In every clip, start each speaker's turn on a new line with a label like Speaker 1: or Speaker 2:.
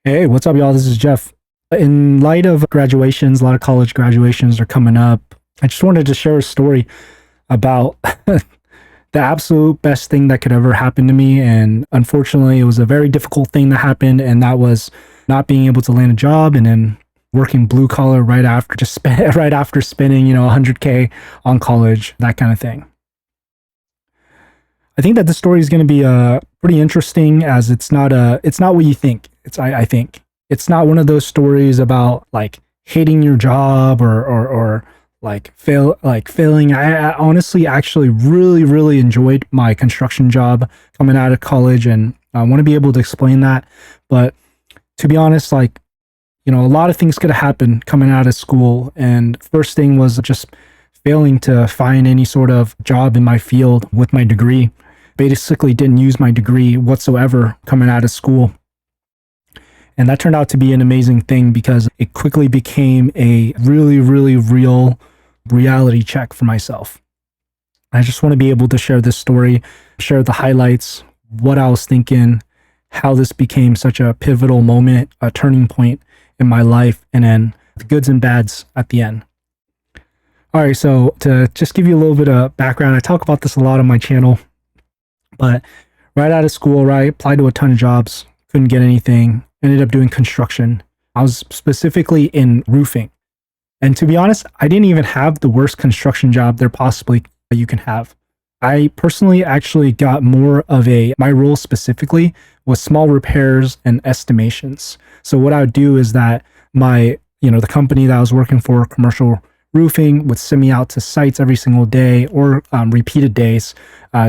Speaker 1: Hey, what's up, y'all? This is Jeff. In light of graduations, a lot of college graduations are coming up. I just wanted to share a story about the absolute best thing that could ever happen to me. And unfortunately, it was a very difficult thing that happened. And that was not being able to land a job and then working blue collar right after, right after spending, 100K on college, that kind of thing. I think that the story is going to be pretty interesting as it's not what you think. I think it's not one of those stories about like hating your job or like failing. I honestly actually really enjoyed my construction job coming out of college, and I want to be able to explain that. But to be honest, like, a lot of things could have happened coming out of school, and first thing was just failing to find any sort of job in my field with my degree. Basically didn't use my degree whatsoever coming out of school. And that turned out to be an amazing thing because it quickly became a really real reality check for myself. I just want to be able to share this story, share the highlights, what I was thinking, how this became such a pivotal moment, a turning point in my life, and then the goods and bads at the end. All right, so to just give you a little bit of background, I talk about this a lot on my channel. But right out of school, right, applied to a ton of jobs, couldn't get anything, ended up doing construction. I was specifically in roofing. And to be honest, I didn't even have the worst construction job there possibly you can have. I personally actually got more of my role specifically was small repairs and estimations. So what I would do is that the company that I was working for, commercial roofing, would send me out to sites every single day or repeated days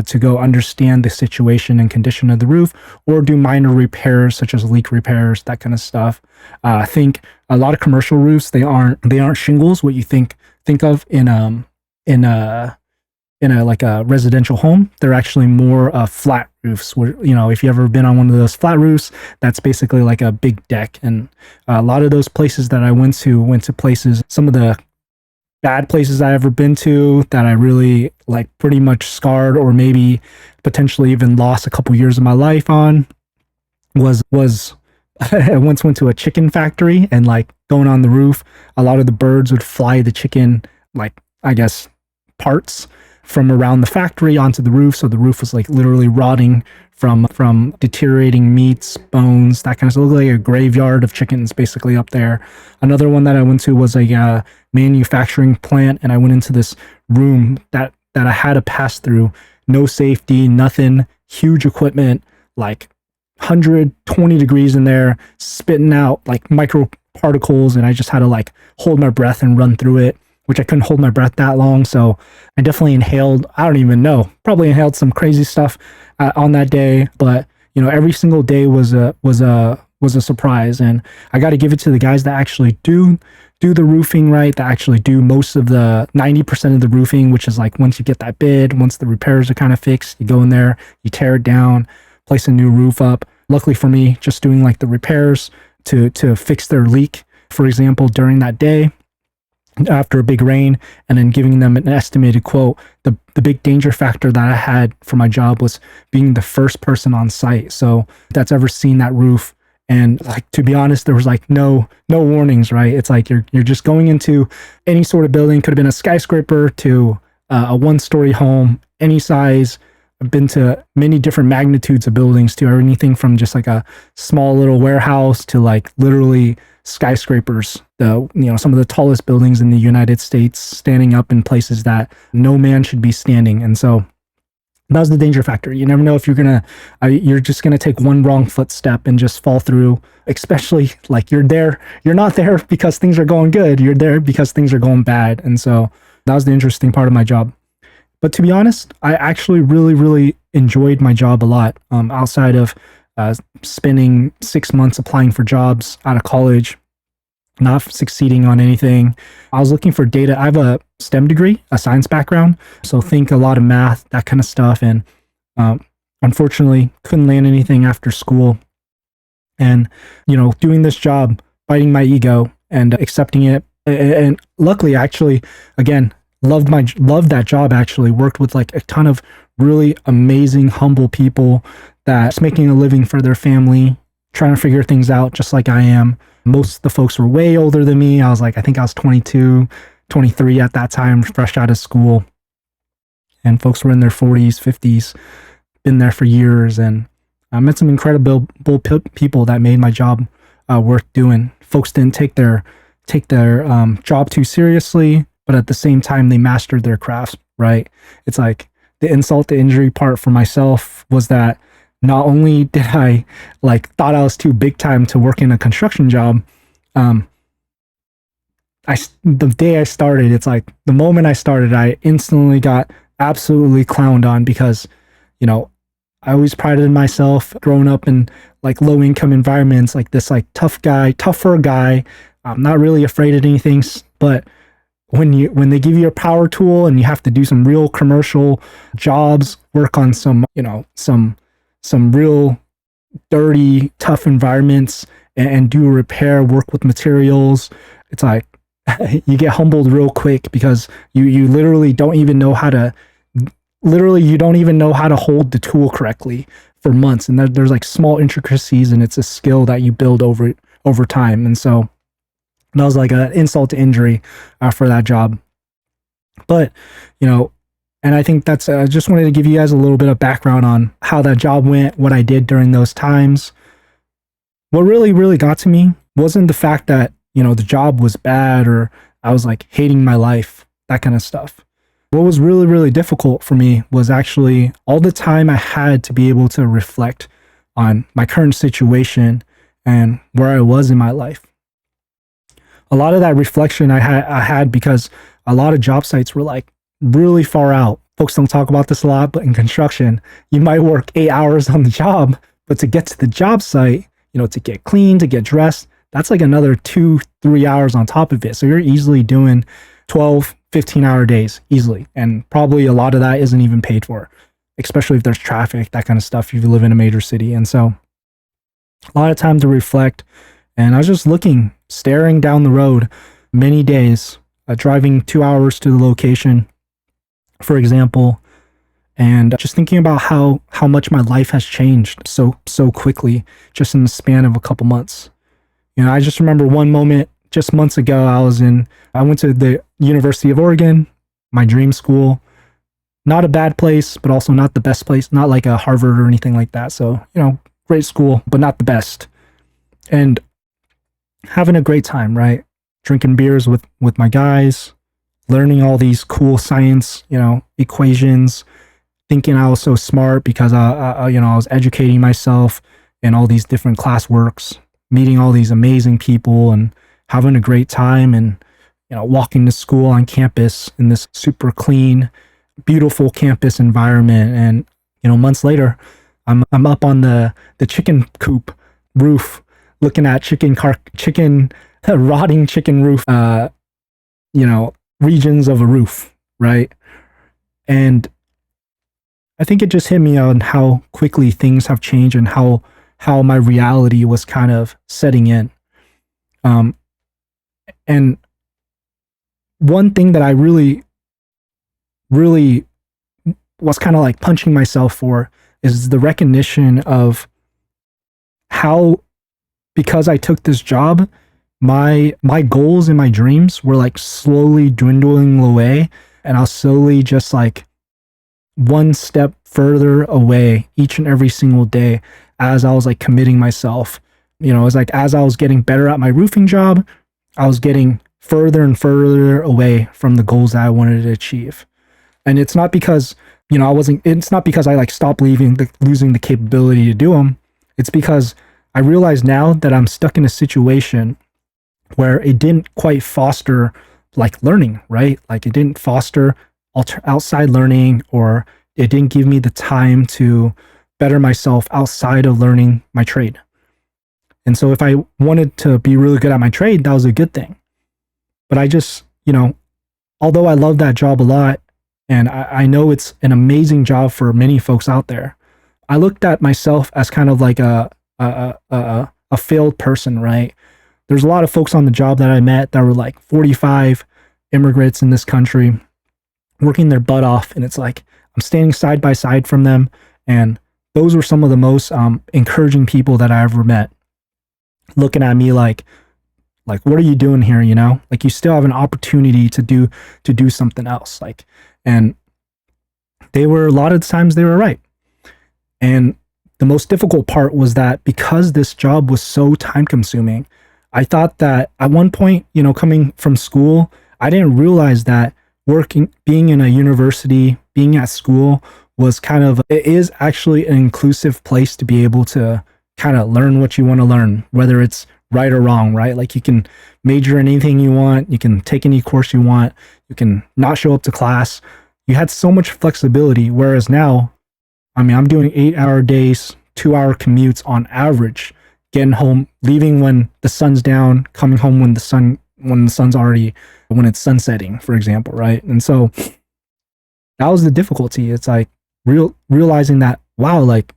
Speaker 1: to go understand the situation and condition of the roof, or do minor repairs such as leak repairs, that kind of stuff. I think a lot of commercial roofs, they aren't shingles, what you think of in a like a residential home. They're actually more flat roofs where, if you ever been on one of those flat roofs, that's basically like a big deck. And a lot of those places that I went to places, some of the bad places I ever been to that I really like pretty much scarred or maybe potentially even lost a couple years of my life on was I once went to a chicken factory, and like going on the roof, a lot of the birds would fly the chicken, like, I guess, parts from around the factory onto the roof. So the roof was like literally rotting from deteriorating meats, bones, that kind of stuff. It looked like a graveyard of chickens basically up there. Another one that I went to was a manufacturing plant, and I went into this room that I had to pass through. No safety, nothing, huge equipment, like 120 degrees in there, spitting out like micro particles, and I just had to like hold my breath and run through it, which I couldn't hold my breath that long. So I definitely inhaled, I don't even know, probably inhaled some crazy stuff on that day. But, every single day was a surprise. And I got to give it to the guys that actually do the roofing right, that actually do most of the 90% of the roofing, which is like once you get that bid, once the repairs are kind of fixed, you go in there, you tear it down, place a new roof up. Luckily for me, just doing like the repairs to fix their leak, for example, during that day after a big rain, and then giving them an estimated quote. The big danger factor that I had for my job was being the first person on site. So that's ever seen that roof. And like, to be honest, there was like no warnings, right? It's like you're just going into any sort of building. Could have been a skyscraper to a one-story home, any size. I've been to many different magnitudes of buildings, to anything from just like a small little warehouse to like literally skyscrapers, some of the tallest buildings in the United States, standing up in places that no man should be standing. And so that was the danger factor. You never know if you're just gonna take one wrong footstep and just fall through. Especially like you're not there because things are going good. You're there because things are going bad. And so that was the interesting part of my job. But to be honest, I actually really enjoyed my job a lot. Outside of spending 6 months applying for jobs out of college, not succeeding on anything, I was looking for data. I have a STEM degree, a science background, so think a lot of math, that kind of stuff. And unfortunately, couldn't land anything after school. And doing this job, biting my ego and accepting it, and luckily, actually, again, loved that job. Actually worked with like a ton of really amazing, humble people that's making a living for their family, trying to figure things out just like I am. Most of the folks were way older than me. I think I was 22, 23 at that time, fresh out of school. And folks were in their 40s, 50s, been there for years. And I met some incredible people that made my job worth doing. Folks didn't take their job too seriously, but at the same time, they mastered their crafts, right? It's like the insult to injury part for myself was that not only did I thought I was too big time to work in a construction job, the day I started, it's like the moment I started, I instantly got absolutely clowned on because, I always prided myself growing up in low income environments, tougher guy. I'm not really afraid of anything, but when they give you a power tool and you have to do some real commercial jobs, work on some real dirty, tough environments and do repair, work with materials, it's like you get humbled real quick because you literally don't even know how to hold the tool correctly for months. And there's small intricacies, and it's a skill that you build over time. And so that was like an insult to injury for that job. But, and I think that's, I just wanted to give you guys a little bit of background on how that job went, what I did during those times. What really, really got to me wasn't the fact that, the job was bad or I was hating my life, that kind of stuff. What was really, really difficult for me was actually all the time I had to be able to reflect on my current situation and where I was in my life. A lot of that reflection I had because a lot of job sites were really far out. Folks don't talk about this a lot, but in construction, you might work 8 hours on the job, but to get to the job site, to get clean, to get dressed, that's another 2-3 hours on top of it. So you're easily doing 12, 15-hour days easily. And probably a lot of that isn't even paid for, especially if there's traffic, that kind of stuff, if you live in a major city. And so a lot of time to reflect. And I was just staring down the road many days, driving 2 hours to the location, for example, and just thinking about how much my life has changed so quickly just in the span of a couple months. I just remember one moment just months ago, I went to the University of Oregon, my dream school. Not a bad place, but also not the best place, not like a Harvard or anything like that. So, great school, but not the best. And having a great time, right? Drinking beers with my guys, learning all these cool science, equations, thinking I was so smart because I was educating myself in all these different classworks, meeting all these amazing people and having a great time and, walking to school on campus in this super clean, beautiful campus environment. And, months later, I'm up on the chicken coop roof, looking at rotting chicken roof, regions of a roof, right? And I think it just hit me on how quickly things have changed and how my reality was kind of setting in. And one thing that I really, really was kind of punching myself for is the recognition of how, because I took this job, my goals and my dreams were slowly dwindling away, and I was slowly just one step further away each and every single day as I was committing myself. It was as I was getting better at my roofing job, I was getting further and further away from the goals that I wanted to achieve. And it's not because, it's not because I stopped losing the capability to do them. It's because I realize now that I'm stuck in a situation where it didn't quite foster learning, right? It didn't foster outside learning, or it didn't give me the time to better myself outside of learning my trade. And so if I wanted to be really good at my trade, that was a good thing. But I just, although I love that job a lot, and I know it's an amazing job for many folks out there, I looked at myself as kind of a failed person, right? There's a lot of folks on the job that I met that were 45 immigrants in this country working their butt off. And it's I'm standing side by side from them. And those were some of the most encouraging people that I ever met. looking at me like what are you doing here, you know? Like you still have an opportunity to do something else. Like, and they were, a lot of the times they were right. And the most difficult part was that because this job was so time consuming, I thought that at one point, you know, coming from school, I didn't realize that being in a university, being at school was kind of, it is actually an inclusive place to be able to kind of learn what you want to learn, whether it's right or wrong, right? Like you can major in anything you want, you can take any course you want, you can not show up to class. You had so much flexibility. Whereas now, I mean, I'm doing 8-hour days, 2-hour commutes on average, getting home, leaving when the sun's down, coming home when when it's sunsetting, for example, right? And so that was the difficulty. It's like realizing that, wow, like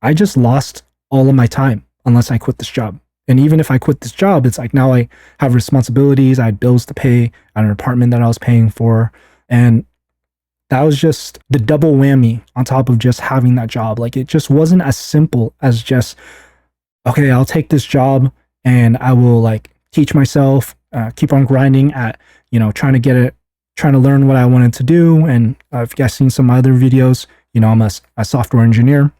Speaker 1: I just lost all of my time unless I quit this job. And even if I quit this job, it's like now I have responsibilities, I had bills to pay, I had an apartment that I was paying for. And that was just the double whammy on top of just having that job. Like it just wasn't as simple as just, okay, I'll take this job and I will like teach myself, keep on grinding at, you know, trying to learn what I wanted to do. And if you guys seen some other videos, you know, I'm a software engineer,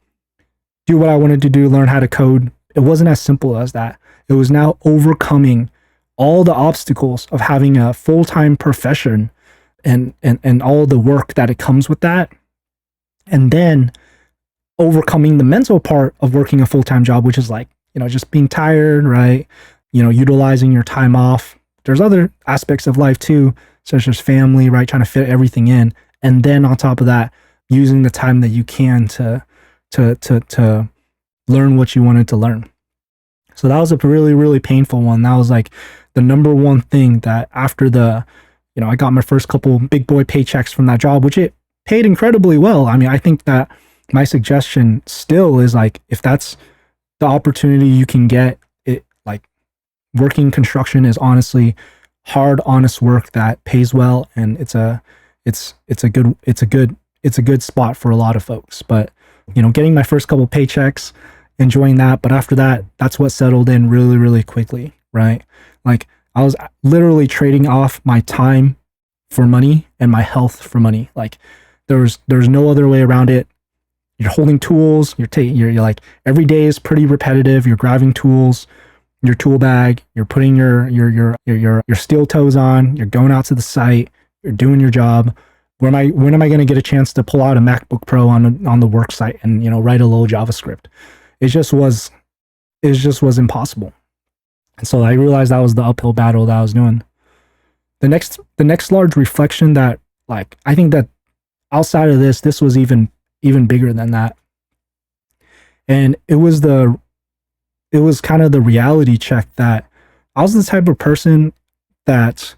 Speaker 1: do what I wanted to do, learn how to code. It wasn't as simple as that. It was now overcoming all the obstacles of having a full-time profession and all the work that it comes with that. And then overcoming the mental part of working a full-time job, which is like, you know, just being tired, right? You know, utilizing your time off. There's other aspects of life too, such as family, right? Trying to fit everything in. And then on top of that, using the time that you can to learn what you wanted to learn. So that was a really, really painful one. That was like the number one thing that after you know, I got my first couple big boy paychecks from that job, which it paid incredibly well. I mean, I think that my suggestion still is like, if that's the opportunity you can get, it like working construction is honestly hard, honest work that pays well. And it's a good spot for a lot of folks. But, you know, getting my first couple paychecks, enjoying that. But after that, that's what settled in really, really quickly, right? Like I was literally trading off my time for money and my health for money. Like there's no other way around it. You're holding tools. You're like every day is pretty repetitive. You're grabbing tools, your tool bag. You're putting your steel toes on. You're going out to the site. You're doing your job. When am I going to get a chance to pull out a MacBook Pro on the work site and, you know, write a little JavaScript? It just was impossible. And so I realized that was the uphill battle that I was doing. The next large reflection that, like, I think that outside of this was even bigger than that. And it was kind of the reality check that I was the type of person that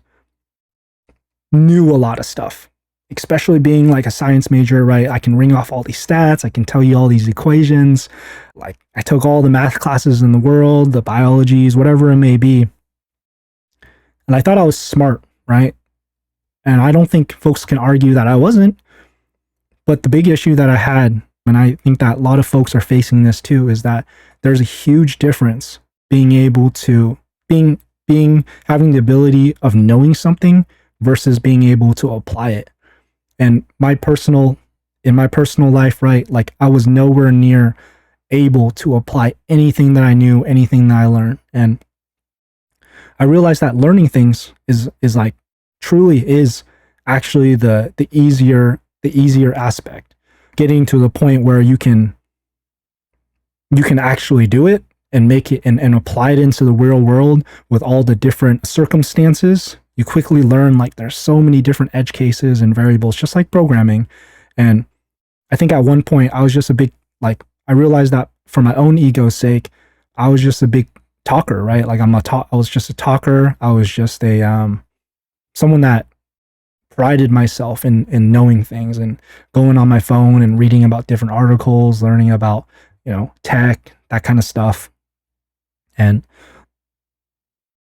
Speaker 1: knew a lot of stuff, especially being like a science major, right? I can ring off all these stats. I can tell you all these equations. Like I took all the math classes in the world, the biologies, whatever it may be. And I thought I was smart, right? And I don't think folks can argue that I wasn't. But the big issue that I had, and I think that a lot of folks are facing this too, is that there's a huge difference being able to having the ability of knowing something versus being able to apply it. And in my personal life, right, like I was nowhere near able to apply anything that I knew, anything that I learned. And I realized that learning things is like truly is actually the easier aspect. Getting to the point where you can actually do it and make it and apply it into the real world with all the different circumstances. You quickly learn like there's so many different edge cases and variables, just like programming. And I think at one point I was just a big, like, I realized that for my own ego's sake, I was just a big talker, right? Like I was just a talker. I was just someone that prided myself in knowing things and going on my phone and reading about different articles, learning about, you know, tech, that kind of stuff. And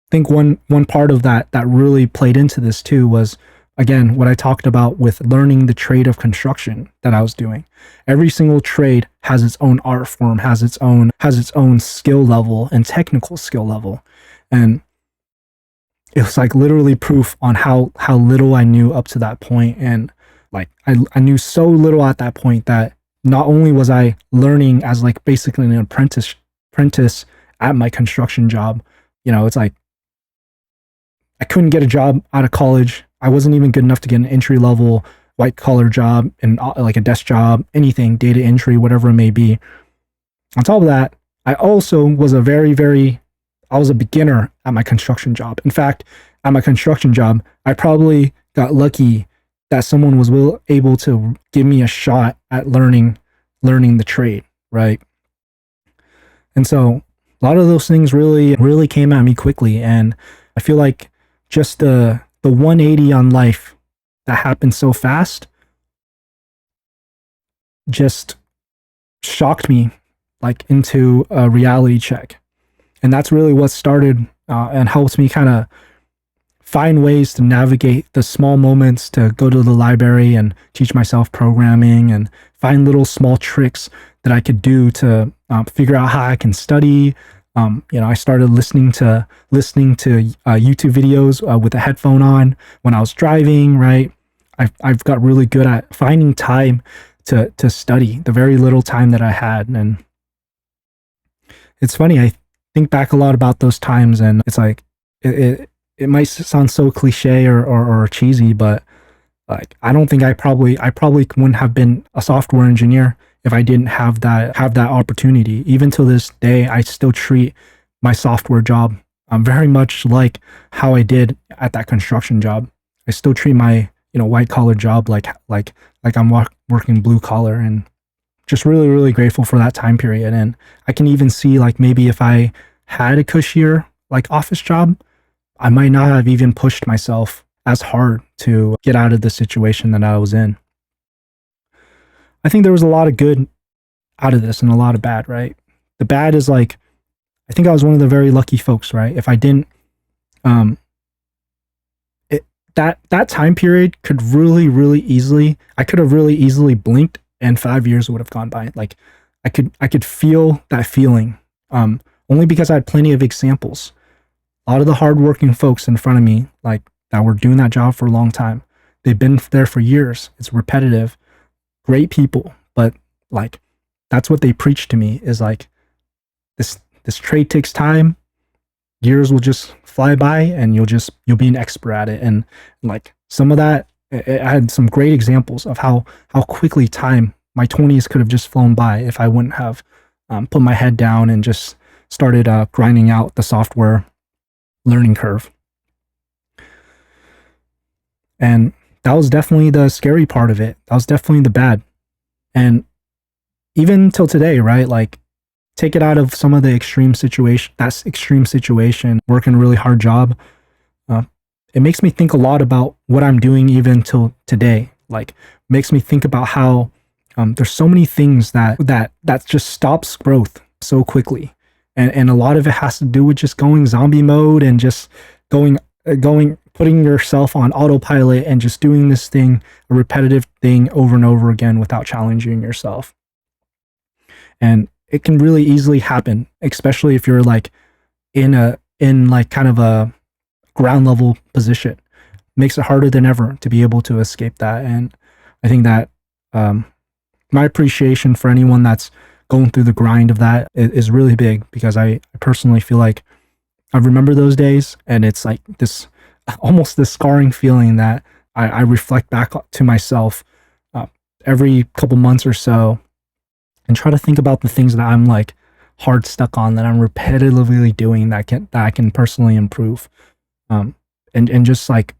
Speaker 1: I think one part of that really played into this too was again, what I talked about with learning the trade of construction that I was doing. Every single trade has its own art form, has its own skill level and technical skill level. And it was like literally proof on how little I knew up to that point. And like I knew so little at that point that not only was I learning as like basically an apprentice at my construction job, it's like I couldn't get a job out of college. I wasn't even good enough to get an entry level white collar job and like a desk job, anything, data entry, whatever it may be. On top of that, I also was I was a beginner at my construction job. In fact, at my construction job, I probably got lucky that someone was able to give me a shot at learning the trade, right? And so a lot of those things really came at me quickly. And I feel like just the 180 on life that happened so fast just shocked me like into a reality check. And that's really what started and helped me kind of find ways to navigate the small moments, to go to the library and teach myself programming and find little small tricks that I could do to figure out how I can study. I started listening to YouTube videos with a headphone on when I was driving, right? I've got really good at finding time to study, the very little time that I had. And it's funny, I think back a lot about those times, and it's like it might sound so cliche or cheesy, but like I don't think I probably wouldn't have been a software engineer if I didn't have that opportunity. Even to this day, I still treat my software job very much like how I did at that construction job. I still treat my white collar job like I'm working blue collar, and just really grateful for that time period. And I can even see like maybe if I had a cushier like office job, I might not have even pushed myself as hard to get out of the situation that I was in. I think there was a lot of good out of this and a lot of bad, right? The bad is like, I think I was one of the very lucky folks, right? If I didn't, that time period could really easily, I could have really easily blinked and 5 years would have gone by. Like I could feel that feeling, only because I had plenty of examples. A lot of the hardworking folks in front of me, like that were doing that job for a long time, they've been there for years. It's repetitive, great people, but like that's what they preach to me is like this trade takes time. Years will just fly by, and you'll be an expert at it. And like some of that, I had some great examples of how quickly my 20s could have just flown by if I wouldn't have put my head down and just started grinding out the software learning curve. And that was definitely the scary part of it. That was definitely the bad. And even till today, right? Like, take it out of some of the extreme situation, working a really hard job. It makes me think a lot about what I'm doing even till today. Like, makes me think about how there's so many things that just stops growth so quickly. And a lot of it has to do with just going zombie mode and just putting yourself on autopilot and just doing this thing, a repetitive thing over and over again without challenging yourself. And it can really easily happen, especially if you're like in like kind of a ground level position. Makes it harder than ever to be able to escape that. And I think that my appreciation for anyone that's going through the grind of that is really big, because I personally feel like I remember those days, and it's like this almost this scarring feeling that I reflect back to myself every couple months or so, and try to think about the things that I'm like hard stuck on, that I'm repetitively doing that I can personally improve, and just like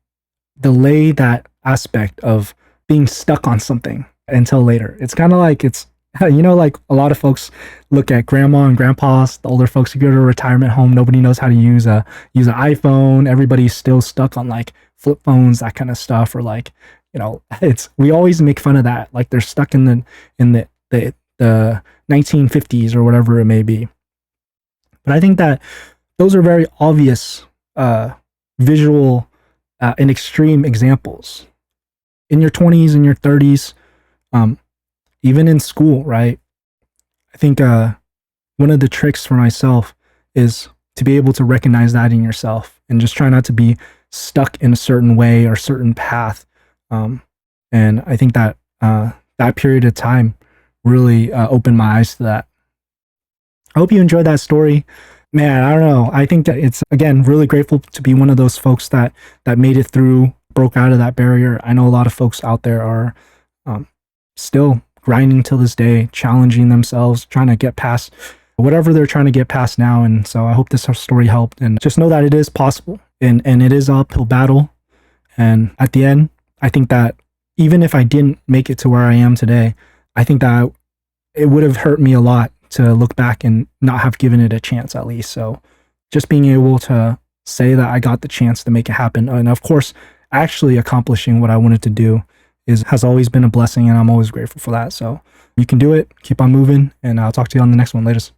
Speaker 1: delay that aspect of being stuck on something until later. It's kind of like like a lot of folks look at grandma and grandpas, the older folks who go to a retirement home, nobody knows how to use an iPhone. Everybody's still stuck on like flip phones, that kind of stuff. Or like, we always make fun of that. Like they're stuck in the 1950s or whatever it may be. But I think that those are very obvious visual and extreme examples in your 20s and your 30s, um, even in school, right? I think one of the tricks for myself is to be able to recognize that in yourself and just try not to be stuck in a certain way or certain path. And I think that that period of time really opened my eyes to that. I hope you enjoyed that story. Man, I don't know. I think that it's, again, really grateful to be one of those folks that made it through, broke out of that barrier. I know a lot of folks out there are still grinding till this day, challenging themselves, trying to get past whatever they're trying to get past now. And so I hope this story helped, and just know that it is possible, and it is an uphill battle. And at the end, I think that even if I didn't make it to where I am today, I think that it would have hurt me a lot to look back and not have given it a chance, at least. So just being able to say that I got the chance to make it happen, and of course, actually accomplishing what I wanted to do, has always been a blessing, and I'm always grateful for that. So you can do it, keep on moving, and I'll talk to you on the next one. Latest.